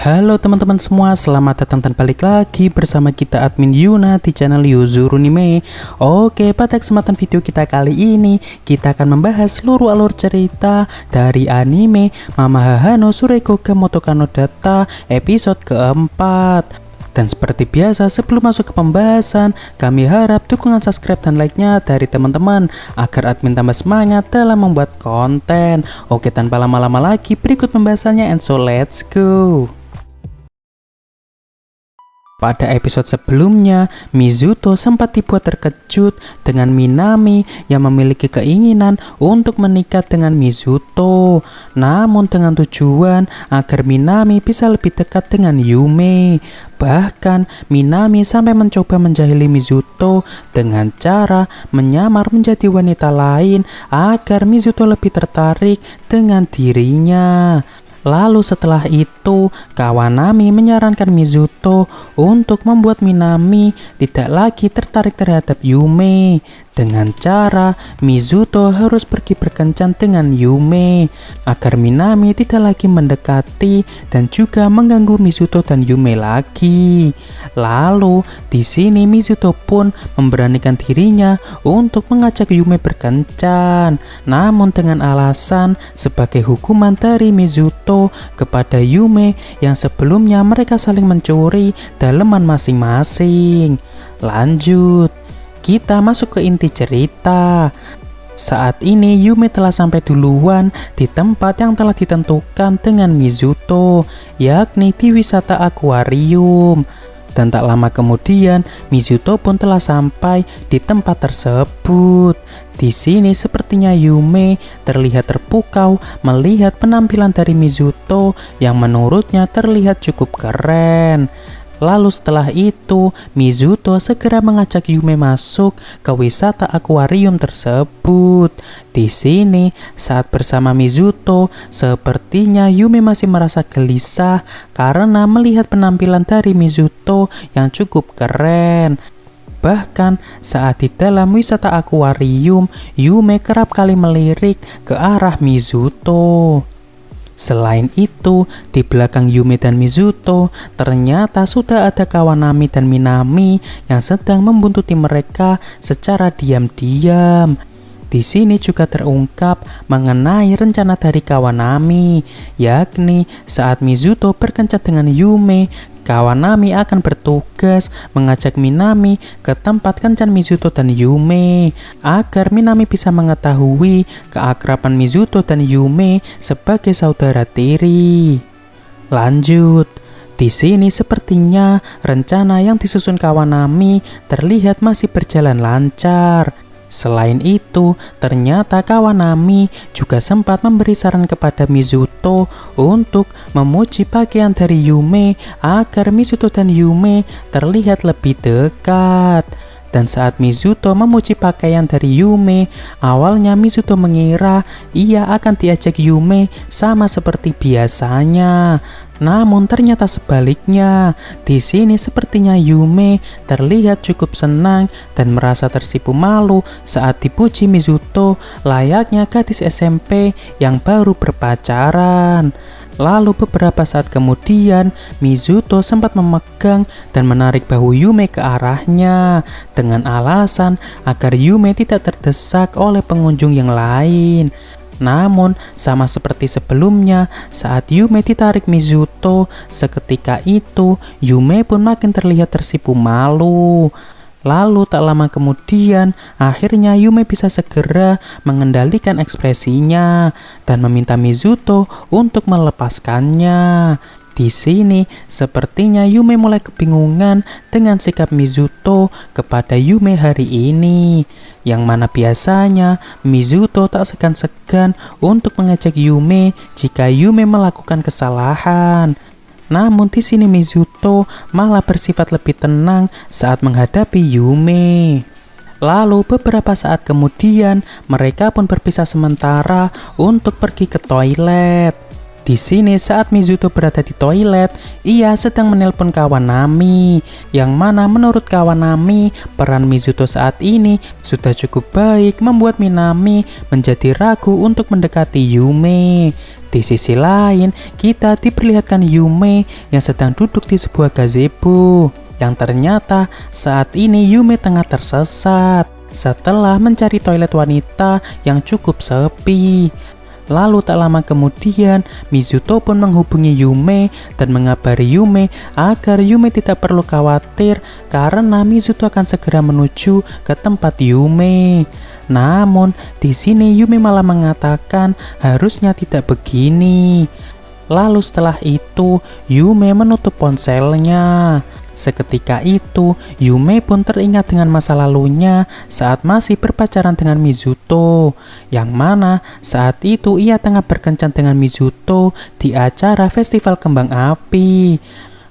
Halo teman-teman semua, selamat datang dan balik lagi bersama kita admin Yuna di channel Yuzurunime. Oke, pada kesempatan video kita kali ini kita akan membahas seluruh alur cerita dari anime Mamoru no Sureiko ga Motoka no Data episode keempat. Dan seperti biasa, sebelum masuk ke pembahasan, kami harap dukungan subscribe dan like-nya dari teman-teman agar admin tambah semangat dalam membuat konten. Oke, tanpa lama-lama lagi, berikut pembahasannya, and so let's go. Pada episode sebelumnya, Mizuto sempat dibuat terkejut dengan Minami yang memiliki keinginan untuk menikah dengan Mizuto, namun dengan tujuan agar Minami bisa lebih dekat dengan Yume. Bahkan Minami sampai mencoba menjahili Mizuto dengan cara menyamar menjadi wanita lain agar Mizuto lebih tertarik dengan dirinya. Lalu setelah itu, Kawanami menyarankan Mizuto untuk membuat Minami tidak lagi tertarik terhadap Yume dengan cara Mizuto harus pergi berkencan dengan Yume agar Minami tidak lagi mendekati dan juga mengganggu Mizuto dan Yume lagi. Lalu di sini Mizuto pun memberanikan dirinya untuk mengajak Yume berkencan, namun dengan alasan sebagai hukuman dari Mizuto kepada Yume yang sebelumnya mereka saling mencuri daleman masing-masing. Lanjut, kita masuk ke inti cerita. Saat ini Yume telah sampai duluan di tempat yang telah ditentukan dengan Mizuto, yakni di wisata akuarium. Dan tak lama kemudian Mizuto pun telah sampai di tempat tersebut. Di sini sepertinya Yume terlihat terpukau melihat penampilan dari Mizuto yang menurutnya terlihat cukup keren. Lalu setelah itu, Mizuto segera mengajak Yume masuk ke wisata akuarium tersebut. Di sini, saat bersama Mizuto, sepertinya Yume masih merasa gelisah karena melihat penampilan dari Mizuto yang cukup keren. Bahkan saat di dalam wisata akuarium, Yume kerap kali melirik ke arah Mizuto. Selain itu, di belakang Yume dan Mizuto, ternyata sudah ada Kawanami dan Minami yang sedang membuntuti mereka secara diam-diam. Di sini juga terungkap mengenai rencana dari Kawanami, yakni saat Mizuto berkencan dengan Yume, Kawanami akan bertugas mengajak Minami ke tempat kencan Mizuto dan Yume agar Minami bisa mengetahui keakraban Mizuto dan Yume sebagai saudara tiri. Lanjut, di sini sepertinya rencana yang disusun Kawanami terlihat masih berjalan lancar. Selain itu, ternyata Kawanami juga sempat memberi saran kepada Mizuto untuk memuji pakaian dari Yume agar Mizuto dan Yume terlihat lebih dekat. Dan saat Mizuto memuji pakaian dari Yume, awalnya Mizuto mengira ia akan diajak Yume sama seperti biasanya. Namun ternyata sebaliknya. Di sini sepertinya Yume terlihat cukup senang dan merasa tersipu malu saat dipuji Mizuto layaknya gadis SMP yang baru berpacaran. Lalu beberapa saat kemudian, Mizuto sempat memegang dan menarik bahu Yume ke arahnya dengan alasan agar Yume tidak terdesak oleh pengunjung yang lain. Namun, sama seperti sebelumnya, saat Yume ditarik Mizuto, seketika itu Yume pun makin terlihat tersipu malu. Lalu tak lama kemudian, akhirnya Yume bisa segera mengendalikan ekspresinya dan meminta Mizuto untuk melepaskannya. Di sini, sepertinya Yume mulai kebingungan dengan sikap Mizuto kepada Yume hari ini, yang mana biasanya Mizuto tak segan-segan untuk mengejek Yume jika Yume melakukan kesalahan. Namun di sini Mizuto malah bersifat lebih tenang saat menghadapi Yume. Lalu beberapa saat kemudian mereka pun berpisah sementara untuk pergi ke toilet. Di sini saat Mizuto berada di toilet, ia sedang menelpon Kawanami, yang mana menurut Kawanami, peran Mizuto saat ini sudah cukup baik membuat Minami menjadi ragu untuk mendekati Yume. Di sisi lain, kita diperlihatkan Yume yang sedang duduk di sebuah gazebo. Yang ternyata saat ini Yume tengah tersesat setelah mencari toilet wanita yang cukup sepi. Lalu tak lama kemudian, Mizuto pun menghubungi Yume dan mengabari Yume agar Yume tidak perlu khawatir karena Mizuto akan segera menuju ke tempat Yume. Namun, di sini Yume malah mengatakan harusnya tidak begini. Lalu setelah itu, Yume menutup ponselnya. Seketika itu, Yume pun teringat dengan masa lalunya saat masih berpacaran dengan Mizuto, yang mana saat itu ia tengah berkencan dengan Mizuto di acara festival kembang api.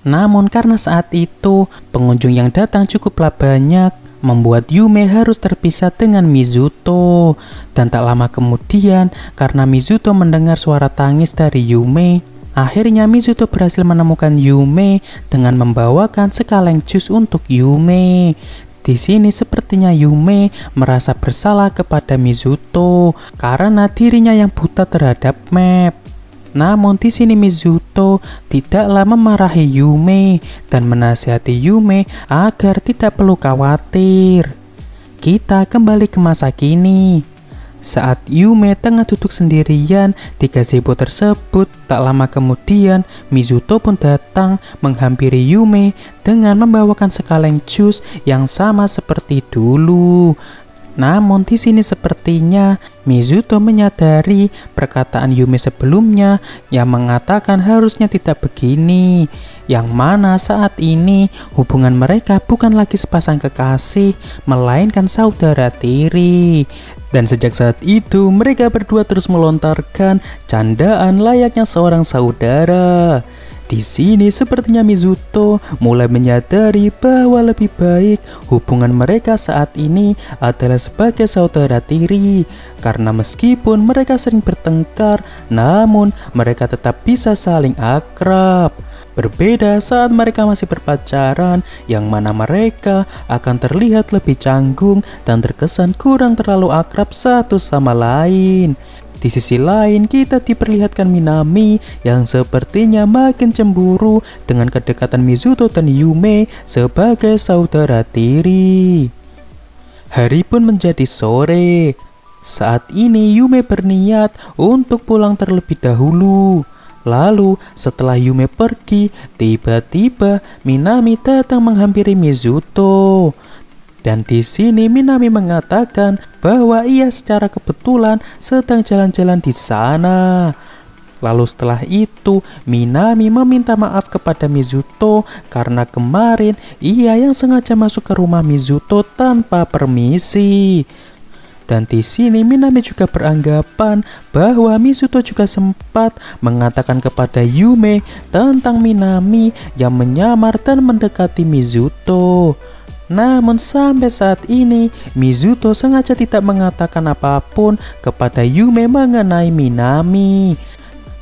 Namun karena saat itu pengunjung yang datang cukuplah banyak, membuat Yume harus terpisah dengan Mizuto. Dan tak lama kemudian, karena Mizuto mendengar suara tangis dari Yume, akhirnya Mizuto berhasil menemukan Yume dengan membawakan sekaleng jus untuk Yume. Di sini sepertinya Yume merasa bersalah kepada Mizuto karena dirinya yang buta terhadap map. Namun di sini Mizuto tidaklah memarahi Yume dan menasihati Yume agar tidak perlu khawatir. Kita kembali ke masa kini. Saat Yume tengah duduk sendirian di gazebo tersebut, tak lama kemudian Mizuto pun datang menghampiri Yume dengan membawakan sekaleng jus yang sama seperti dulu. Namun di sini sepertinya Mizuto menyadari perkataan Yume sebelumnya yang mengatakan harusnya tidak begini, yang mana saat ini hubungan mereka bukan lagi sepasang kekasih, melainkan saudara tiri. Dan sejak saat itu mereka berdua terus melontarkan candaan layaknya seorang saudara. Di sini sepertinya Mizuto mulai menyadari bahwa lebih baik hubungan mereka saat ini adalah sebagai saudara tiri. Karena meskipun mereka sering bertengkar, namun mereka tetap bisa saling akrab. Berbeda saat mereka masih berpacaran, yang mana mereka akan terlihat lebih canggung dan terkesan kurang terlalu akrab satu sama lain. Di sisi lain, kita diperlihatkan Minami yang sepertinya makin cemburu dengan kedekatan Mizuto dan Yume sebagai saudara tiri. Hari pun menjadi sore. Saat ini Yume berniat untuk pulang terlebih dahulu. Lalu setelah Yume pergi, tiba-tiba Minami datang menghampiri Mizuto. Dan di sini Minami mengatakan bahwa ia secara kebetulan sedang jalan-jalan di sana. Lalu setelah itu Minami meminta maaf kepada Mizuto karena kemarin ia yang sengaja masuk ke rumah Mizuto tanpa permisi. Dan di sini Minami juga beranggapan bahwa Mizuto juga sempat mengatakan kepada Yume tentang Minami yang menyamar dan mendekati Mizuto. Namun sampai saat ini Mizuto sengaja tidak mengatakan apapun kepada Yume mengenai Minami.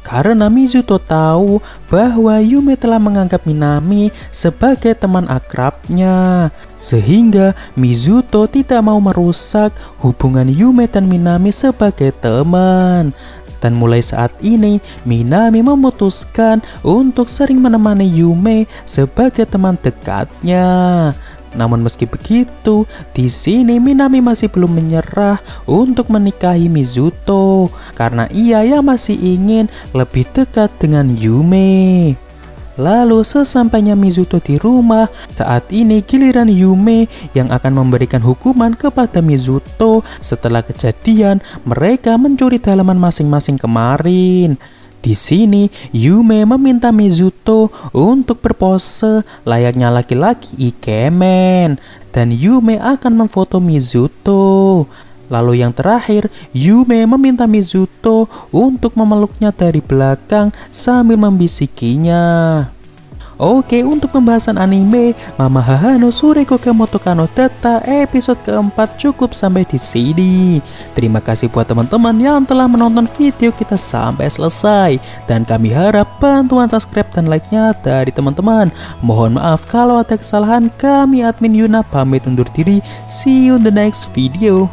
Karena Mizuto tahu bahwa Yume telah menganggap Minami sebagai teman akrabnya, sehingga Mizuto tidak mau merusak hubungan Yume dan Minami sebagai teman. Dan mulai saat ini Minami memutuskan untuk sering menemani Yume sebagai teman dekatnya. Namun meski begitu, di sini Minami masih belum menyerah untuk menikahi Mizuto karena ia yang masih ingin lebih dekat dengan Yume. Lalu sesampainya Mizuto di rumah, saat ini giliran Yume yang akan memberikan hukuman kepada Mizuto setelah kejadian mereka mencuri dalaman masing-masing kemarin. Di sini Yume meminta Mizuto untuk berpose layaknya laki-laki ikemen dan Yume akan memfoto Mizuto. Lalu yang terakhir, Yume meminta Mizuto untuk memeluknya dari belakang sambil membisikinya. Oke, untuk pembahasan anime Mama Hahano Sureko Kemoto Kano Data episode keempat cukup sampai di sini. Terima kasih buat teman-teman yang telah menonton video kita sampai selesai. Dan kami harap bantuan subscribe dan like-nya dari teman-teman. Mohon maaf kalau ada kesalahan, kami admin Yuna pamit undur diri. See you in the next video.